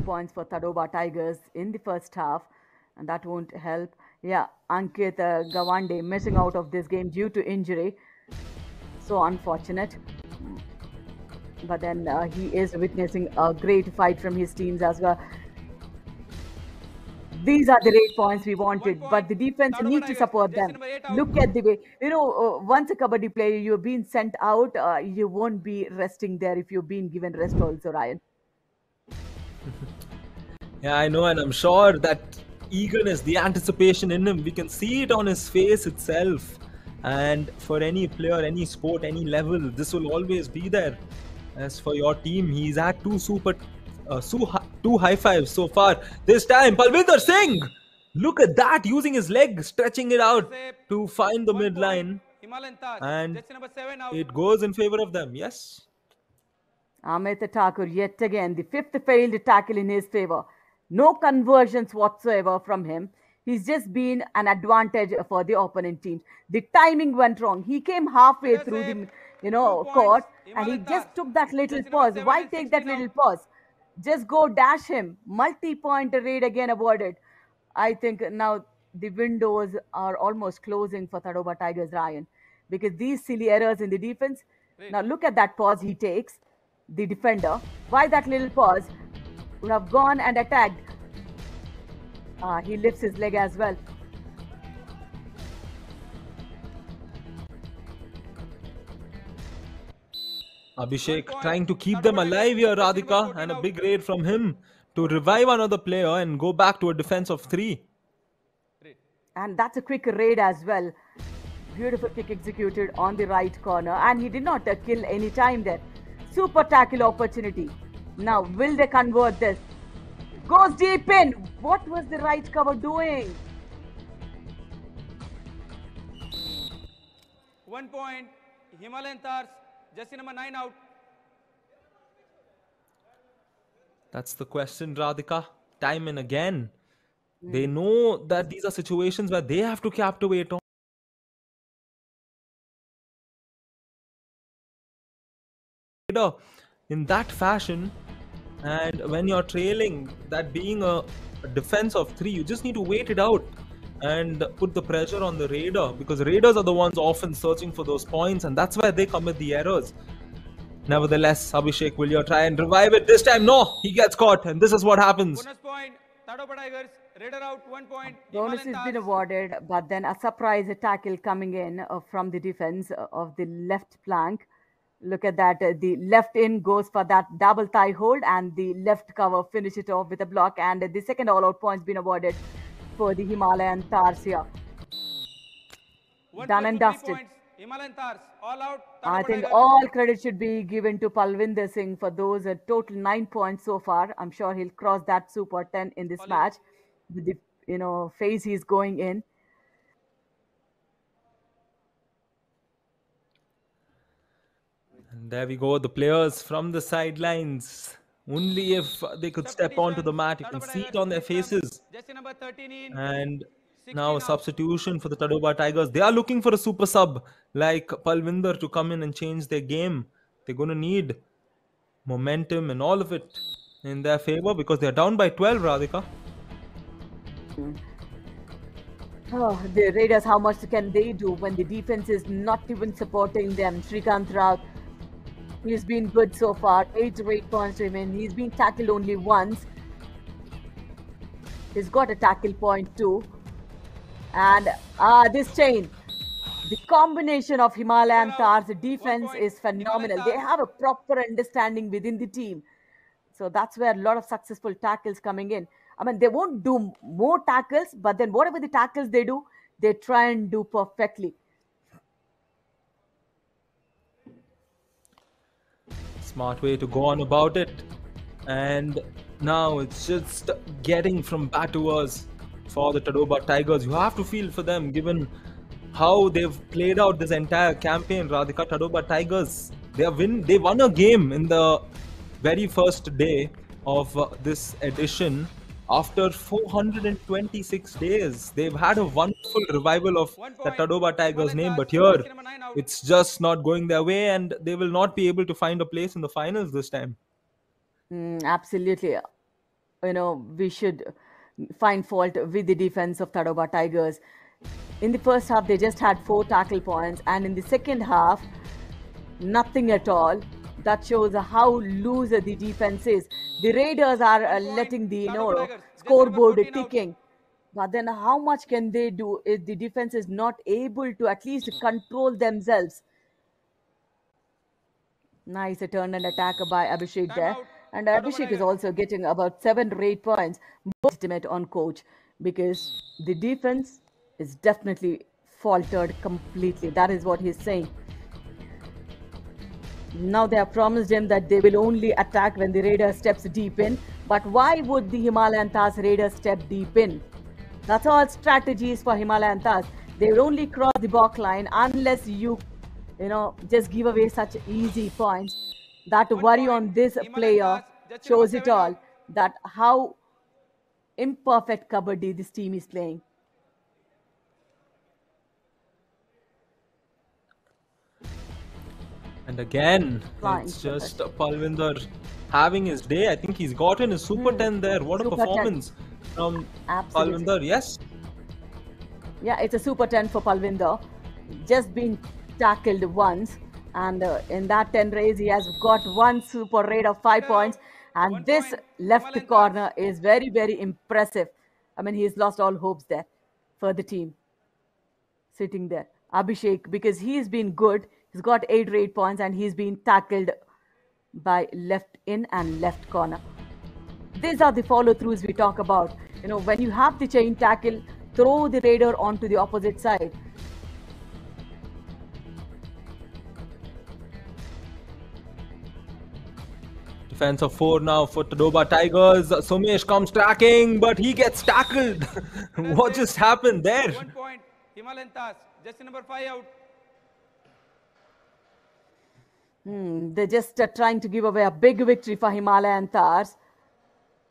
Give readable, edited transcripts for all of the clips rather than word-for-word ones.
points for Tadoba Tigers in the first half, and that won't help. Yeah, Ankit Gawande missing out of this game due to injury. So unfortunate. But then he is witnessing a great fight from his teams as well. These are the 8 points we wanted, but the defense need to support them. Look at the way, once a kabaddi player, you've been sent out, you won't be resting there if you've been given rest also, Ryan. Yeah, I know, and I'm sure that eagerness, the anticipation in him, we can see it on his face itself. And for any player, any sport, any level, this will always be there. As for your team, he's had two high fives so far. This time, Palvinder Singh! Look at that, using his leg, stretching it out to find the midline. And it goes in favor of them, yes. Amit Thakur, yet again, the 5th failed tackle in his favor. No conversions whatsoever from him. He's just been an advantage for the opponent teams. The timing went wrong. He came halfway through the court and he just took that little pause. Why take that little pause? Just go dash him. Multi-point raid again avoided. I think now the windows are almost closing for Tadoba Tigers, Ryan, because these silly errors in the defense. Now look at that pause he takes, the defender. Why that little pause? Would have gone and attacked. He lifts his leg as well. Abhishek trying to keep them alive here, Radhika, and a big raid from him to revive another player and go back to a defense of 3. And that's a quick raid as well. Beautiful kick executed on the right corner, and he did not kill any time there. Super tackle opportunity. Now, will they convert this? Goes deep in. What was the right cover doing? 1 point. Himalayan tahrs. Jersey number 9 out. That's the question, Radhika. Time and again. They know that these are situations where they have to captivate on. In that fashion, and when you're trailing, that being a defense of 3, you just need to wait it out and put the pressure on the raider, because raiders are the ones often searching for those points, and that's where they commit the errors. Nevertheless, Abhishek, will you try and revive it? This time, no, he gets caught, and this is what happens. Bonus point. Tadoba Tigers. Raider out. 1 point. Bonus has been awarded, but then a surprise tackle coming in from the defense of the left flank. Look at that. The left in goes for that double thigh hold, and the left cover finish it off with a block. And the second all-out points been awarded for the Himalayan tahrs here. Done and dusted. Himalayan tahrs. All out. I think all credit should be given to Palvinder Singh for those total 9 points so far. I'm sure he'll cross that super 10 in this match with the phase he's going in. And there we go, the players from the sidelines. Only if they could step onto the mat, you can see it on their faces. And now a substitution for the Tadoba Tigers. They are looking for a super sub like Palvinder to come in and change their game. They're going to need momentum and all of it in their favor because they're down by 12, Radhika. Oh, the Raiders, how much can they do when the defense is not even supporting them? Srikanth Rao, he's been good so far. 8 to 8 points remain. He's been tackled only once. He's got a tackle point too. And this chain, the combination of Himalayan tahrs defense is phenomenal. They have a proper understanding within the team. So that's where a lot of successful tackles coming in. I mean, they won't do more tackles, but then whatever the tackles they do, they try and do perfectly. Smart way to go on about it. And now it's just getting from bad to worse for the Tadoba Tigers. You have to feel for them given how they've played out this entire campaign. Radhika, Tadoba Tigers, they won a game in the very first day of this edition. After 426 days, they've had a wonderful revival of the Tadoba Tigers name, but here it's just not going their way and they will not be able to find a place in the finals this time. Absolutely. we should find fault with the defense of Tadoba Tigers. In the first half, they just had 4 tackle points, and in the second half, nothing at all. That shows how loose the defense is. The Raiders are letting the Tadoba Tigers. Just scoreboard number 14 out. ticking. But then how much can they do if the defense is not able to at least control themselves? Nice turn and attack by Abhishek there. Timeout. And Tadoba Abhishek is Tigers. also getting about 7 or 8 points. Both estimate on coach, because the defense is definitely faltered completely. That is what he's saying. Now they have promised him that they will only attack when the Raider steps deep in. But why would the Himalayan Tahrs Raiders step deep in? That's all strategies for Himalayan Tahrs. They will only cross the back line unless you just give away such easy points. That worry point. on this Himalayan player Tahrs, just shows number it all. 7 out. That how imperfect kabaddi this team is playing. And again, Flying it's shot. just Palvinder having his day. I think he's gotten his Super 10 there. What a Super 10. performance from Absolutely. Palvinder. Yes. Yeah, it's a Super 10 for Palvinder. Just been tackled once, and in that 10 race, he has got one super raid of 5 points. And 1 this point, left Himalayan corner is very, very impressive. I mean, he's lost all hopes there for the team. Sitting there. Abhishek, because he's been good, he's got 8 or 8 points, and he's been tackled by left in and left corner. These are the follow-throughs we talk about. When you have the chain tackle, throw the raider onto the opposite side. Defense of 4 now for Tadoba Tigers. Somesh comes tracking, but he gets tackled. What just happened there? 1 point. Himalayan Tahrs. Just number 5 out. They're just trying to give away a big victory for Himalayan Tahrs.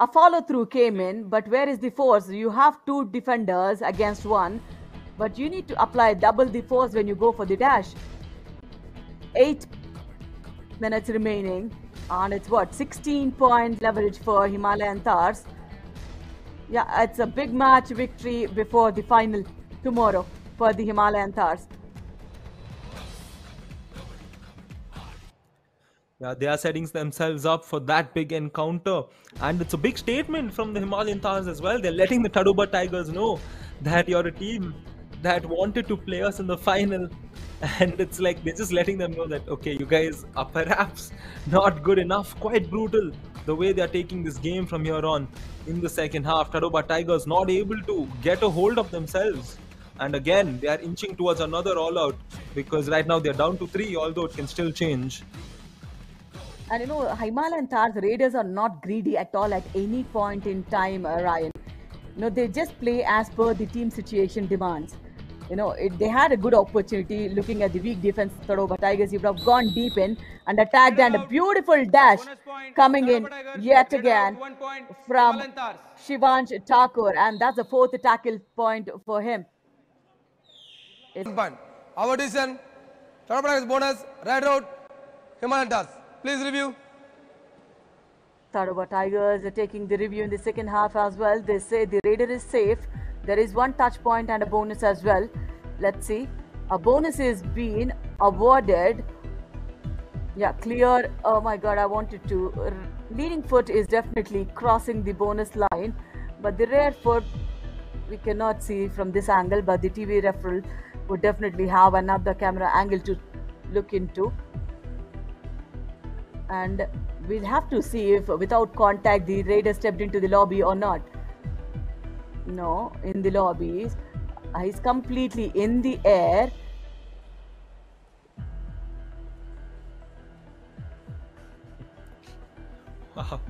A follow-through came in, but where is the force? You have 2 defenders against 1, but you need to apply double the force when you go for the dash. 8 minutes remaining, and it's 16 point leverage for Himalayan Tahrs. Yeah, it's a big match victory before the final tomorrow for the Himalayan Tahrs. Yeah, they are setting themselves up for that big encounter. And it's a big statement from the Himalayan Tahrs as well. They're letting the Tadoba Tigers know that you're a team that wanted to play us in the final. And it's like they're just letting them know that, okay, you guys are perhaps not good enough. Quite brutal the way they're taking this game from here on in the second half. Tadoba Tigers not able to get a hold of themselves. And again, they are inching towards another all-out, because right now they're down to 3, although it can still change. And Himalayan Tahrs Raiders are not greedy at all at any point in time, Ryan. They just play as per the team situation demands. They had a good opportunity looking at the weak defense. Tadoba Tigers, you would have gone deep in and attacked, and a beautiful dash Bonus point. coming in Tadoba Tigers. yet Get again out 1 point. from Himalayan Tahrs. Shivansh Thakur, and that's the 4th tackle point for him. 1 point. Our decision. Tadoba Tigers bonus. Red out. Himalayan Tahrs. Please review. Tadoba Tigers are taking the review in the second half as well. They say the Raider is safe. There is 1 touch point and a bonus as well. Let's see. A bonus is being awarded. Yeah, clear. Oh my God, I wanted to. Leading foot is definitely crossing the bonus line, but the rear foot we cannot see from this angle, but the TV referee would definitely have another camera angle to look into. And we'll have to see if without contact the Raider stepped into the lobby or not. No, in the lobby. He's completely in the air. Wow,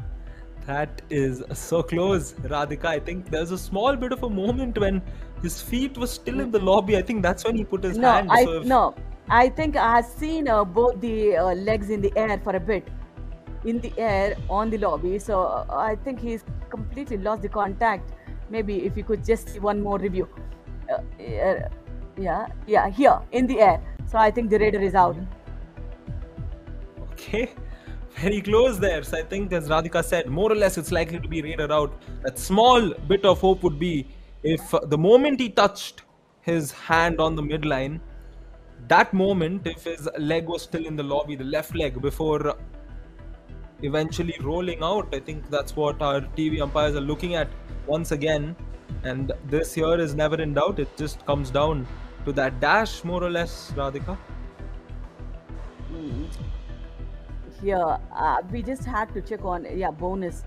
that is so close, Radhika. I think there's a small bit of a moment when his feet were still in the lobby. I think that's when he put his hand. I think I have seen both the legs in the air for a bit, in the air on the lobby. So I think he's completely lost the contact. Maybe if you could just see one more review. Yeah, here in the air. So I think the Raider is out. Okay, very close there. So I think, as Radhika said, more or less it's likely to be Raider out. That small bit of hope would be if the moment he touched his hand on the midline, that moment, if his leg was still in the lobby, the left leg, before eventually rolling out, I think that's what our TV umpires are looking at once again. And this here is never in doubt. It just comes down to that dash, more or less, Radhika. Here, we just had to check on, bonus.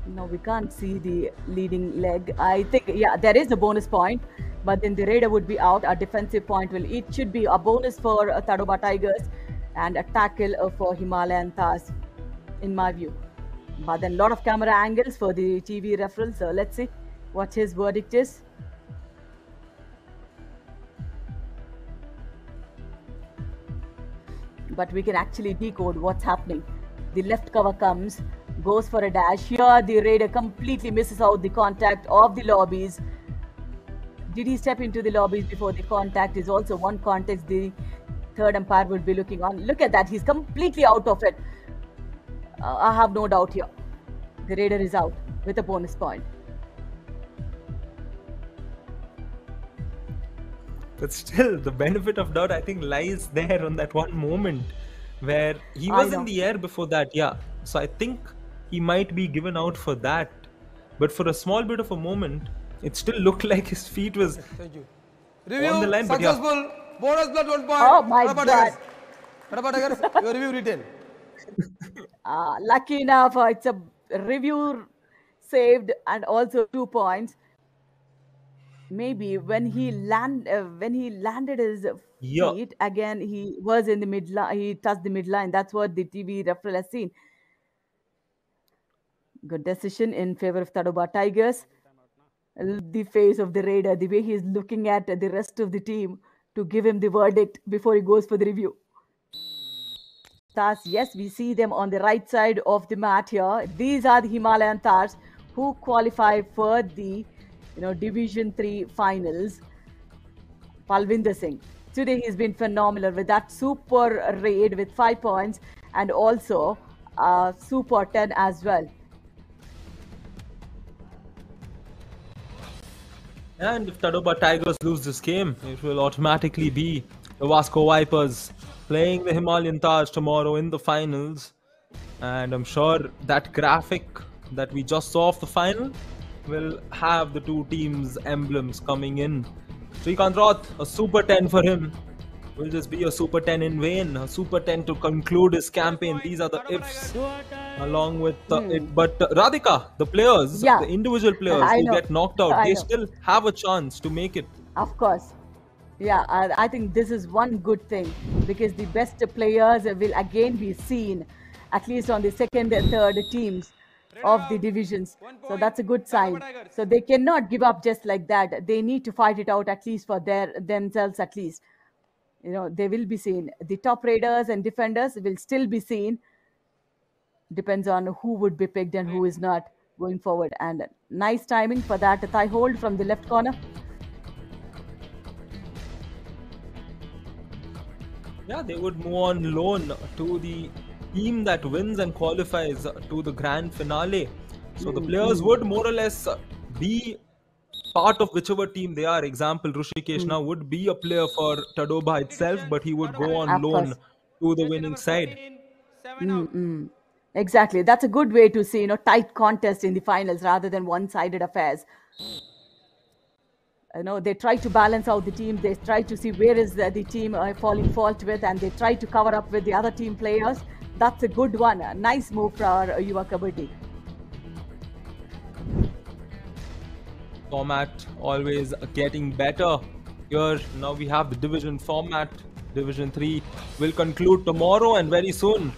No, we can't see the leading leg. I think, there is a bonus point, but then the Raider would be out. A defensive point it should be a bonus for Tadoba Tigers and a tackle for Himalayan tahrs, in my view. But then a lot of camera angles for the TV referral. So let's see what his verdict is. But we can actually decode what's happening. The left cover comes, goes for a dash. Here the Raider completely misses out the contact of the lobbies. Did he step into the lobbies before the contact? Is also one context the third umpire would be looking on. Look at that, he's completely out of it. I have no doubt here. The Raider is out with a bonus point. But still, the benefit of doubt, I think, lies there on that one moment where he was in the air before that. Yeah. So I think he might be given out for that. But for a small bit of a moment, it still looked like his feet was Thank you. on Review the line. successful. Bonus plus 1 point. Oh my Tadoba God. Tigers. Tadoba Tigers, your review written. Lucky enough, it's a review saved and also 2 points. Maybe when he landed his feet again, he was in the midline. He touched the midline. That's what the TV referee has seen. Good decision in favor of Tadoba Tigers. The face of the Raider, the way he's looking at the rest of the team to give him the verdict before he goes for the review. Tahrs, yes, we see them on the right side of the mat here. These are the Himalayan Tahrs who qualify for the Division 3 finals. Palvinder Singh. Today he's been phenomenal with that super raid with 5 points and also super 10 as well. And if Tadoba Tigers lose this game, it will automatically be the Vasco Vipers playing the Himalayan Tahrs tomorrow in the finals. And I'm sure that graphic that we just saw of the final will have the two teams' emblems coming in. Srikanth Roth, a super 10 for him. Will just be a super 10 in vain. A super 10 to conclude his campaign. These are the ifs along with it. But Radhika, the players, the individual players who get knocked out, they still have a chance to make it. Of course. Yeah, I think this is one good thing because the best players will again be seen, at least on the second and third teams of the divisions. So that's a good sign. So they cannot give up just like that. They need to fight it out at least for themselves at least. They will be seen. The top raiders and defenders will still be seen. Depends on who would be picked and who is not going forward. And nice timing for that thigh hold from the left corner. Yeah, they would move on loan to the team that wins and qualifies to the grand finale. So the players would more or less be part of whichever team they are. Example, Rushikesh now would be a player for Tadoba itself, but he would go on loan to the winning side. Exactly. That's a good way to see, tight contest in the finals rather than one-sided affairs. They try to balance out the team. They try to see where is the team falling fault with, and they try to cover up with the other team players. That's a good one. A nice move for our Yuva Kabaddi. Format always getting better. Here now we have the division format. Division 3 will conclude tomorrow, and very soon,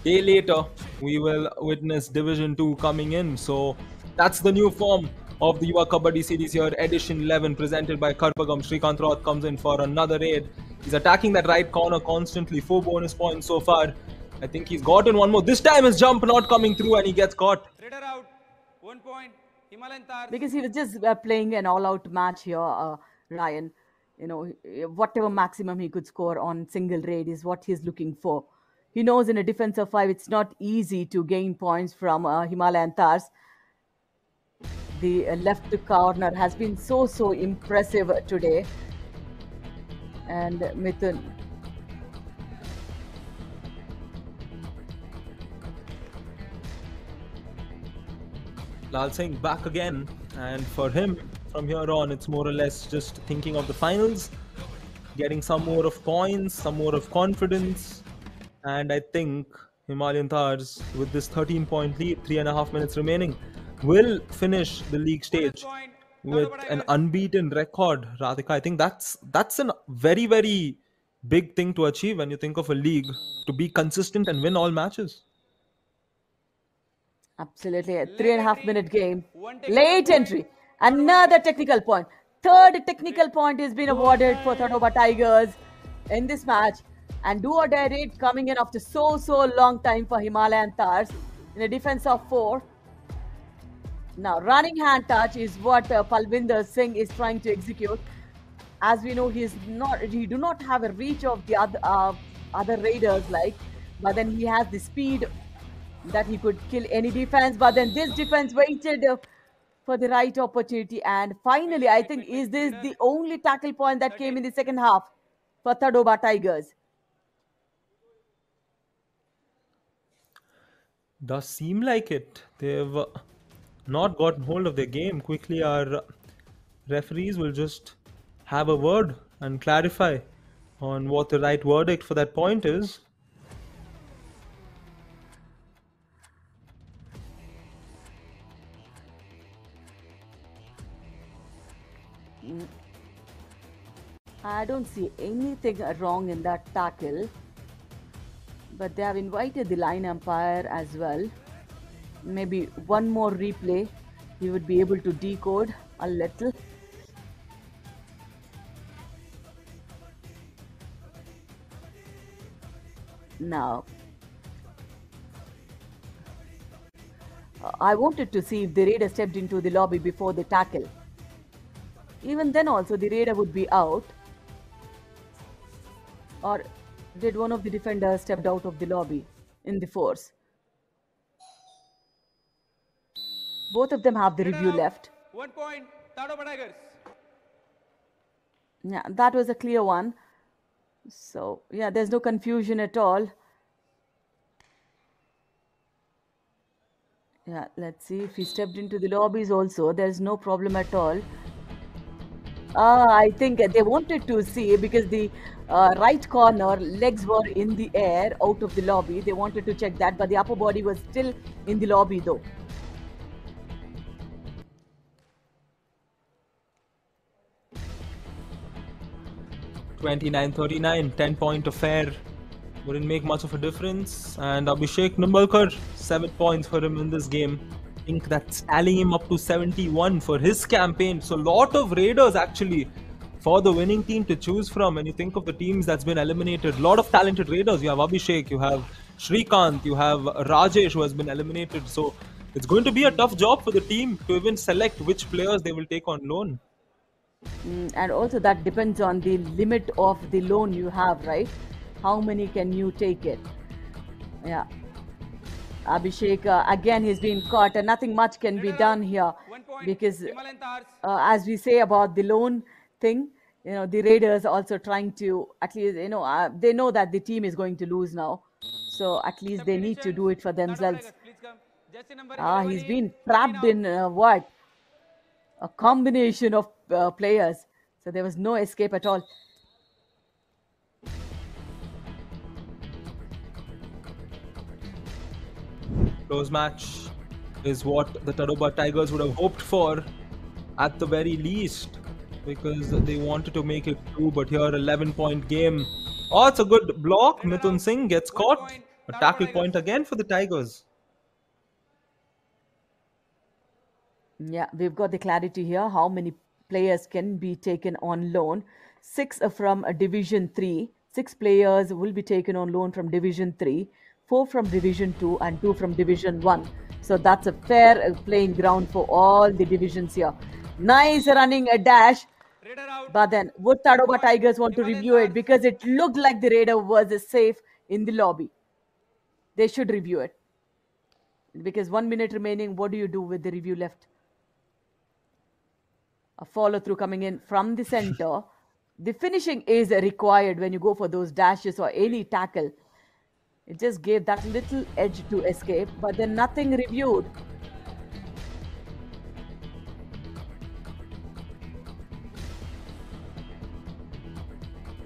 day later, we will witness Division 2 coming in. So that's the new form of the Yuva Kabaddi series here. Edition 11 presented by Karpagam. Srikanth Roth comes in for another raid. He's attacking that right corner constantly. 4 bonus points so far. I think he's gotten one more. This time his jump not coming through and he gets caught. Raider out. 1 point. Himalayan Tahrs. Because he was just playing an all-out match here, Ryan. Whatever maximum he could score on single raid is what he's looking for. He knows in a defense of 5, it's not easy to gain points from Himalayan Tahrs. The left corner has been so impressive today. And Mithun. Lal Singh back again, and for him, from here on, it's more or less just thinking of the finals, getting some more of points, some more of confidence, and I think Himalayan Tahrs, with this 13-point lead, 3.5 minutes remaining, will finish the league stage with an unbeaten record. Radhika, I think that's a very big thing to achieve when you think of a league, to be consistent and win all matches. Absolutely. A 3.5-minute game. Late entry. Another technical point. Third technical point has been awarded for Tadoba Tigers in this match. And do or die raid coming in after so long time for Himalayan Tahrs in a defense of 4. Now, running hand touch is what Palvinder Singh is trying to execute. As we know, he do not have a reach of the other raiders but then he has the speed that he could kill any defense, but then this defense waited for the right opportunity, and finally, I think, is this the only tackle point that came in the second half for Tadoba Tigers? Does seem like it. They've not gotten hold of their game. Quickly, our referees will just have a word and clarify on what the right verdict for that point is. I don't see anything wrong in that tackle, but they have invited the line umpire as well. Maybe one more replay, he would be able to decode a little. Now, I wanted to see if the raider stepped into the lobby before the tackle. Even then also the raider would be out. Or did one of the defenders stepped out of the lobby in the force? Both of them have the review left. 1 point, Tadoba Tigers. Yeah, that was a clear one. So, yeah, there's no confusion at all. Yeah, let's see if he stepped into the lobbies also. There's no problem at all. I think they wanted to see, because the right corner legs were in the air out of the lobby. They wanted to check that, but the upper body was still in the lobby though. (29-39), 10-point affair. Wouldn't make much of a difference. And Abhishek Nimbalkar, 7 points for him in this game. I think that's tallying him up to 71 for his campaign. So a lot of raiders actually for the winning team to choose from. When you think of the teams that's been eliminated, a lot of talented raiders. You have Abhishek, you have Shrikant, you have Rajesh who has been eliminated. So it's going to be a tough job for the team to even select which players they will take on loan. And also that depends on the limit of the loan you have, right? How many can you take it? Yeah. Abhishek, again, he's been caught and nothing much can be done here, because as we say about the loan thing, the raiders also trying to, at least, they know that the team is going to lose now. So at least they need to do it for themselves. He's been trapped in what? A combination of players. So there was no escape at all. Close match is what the Tadoba Tigers would have hoped for at the very least, because they wanted to make it 2, but here 11-point game. Oh, it's a good block. Mithun Singh gets caught. A tackle point again for the Tigers. Yeah, we've got the clarity here. How many players can be taken on loan? 6 from Division 3. 6 players will be taken on loan from Division 3. 4 from Division 2 and 2 from Division 1. So that's a fair playing ground for all the divisions here. Nice running a dash. But then would Tadoba Tigers want to review it, because it looked like the raider was safe in the lobby. they should review it. Because 1 minute remaining, what do you do with the review left? A follow through coming in from the center. The finishing is required when you go for those dashes or any tackle. It just gave that little edge to escape, but then nothing reviewed.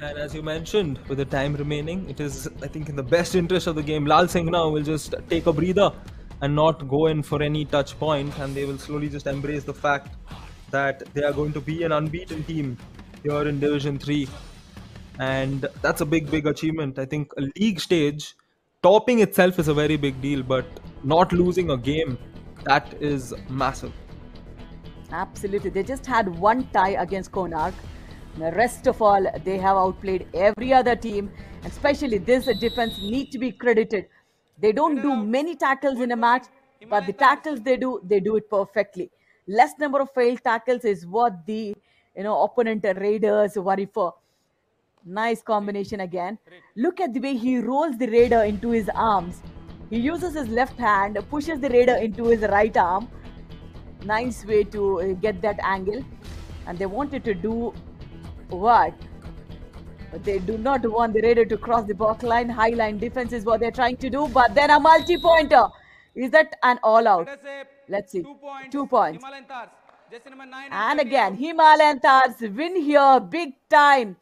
And as you mentioned, with the time remaining, it is, I think, in the best interest of the game. Lal Singh now will just take a breather and not go in for any touch point, and they will slowly just embrace the fact that they are going to be an unbeaten team here in Division 3. And that's a big, big achievement. I think a league stage, topping itself is a very big deal, but not losing a game, that is massive. Absolutely. They just had one tie against Konark. The rest of all, they have outplayed every other team, and especially this defense need to be credited. They don't do many tackles in a match, but the tackles they do it perfectly. Less number of failed tackles is what the opponent raiders worry for. Nice combination again. Look at the way he rolls the raider into his arms. He uses his left hand, pushes the raider into his right arm. Nice way to get that angle. And they wanted to do what? But they do not want the raider to cross the box line. High line defense is what they're trying to do. But then a multi-pointer. Is that an all-out? Let's see. 2 points. Himalayan Tahrs, jersey number 9 And again, Himalayan Tahrs win here big time.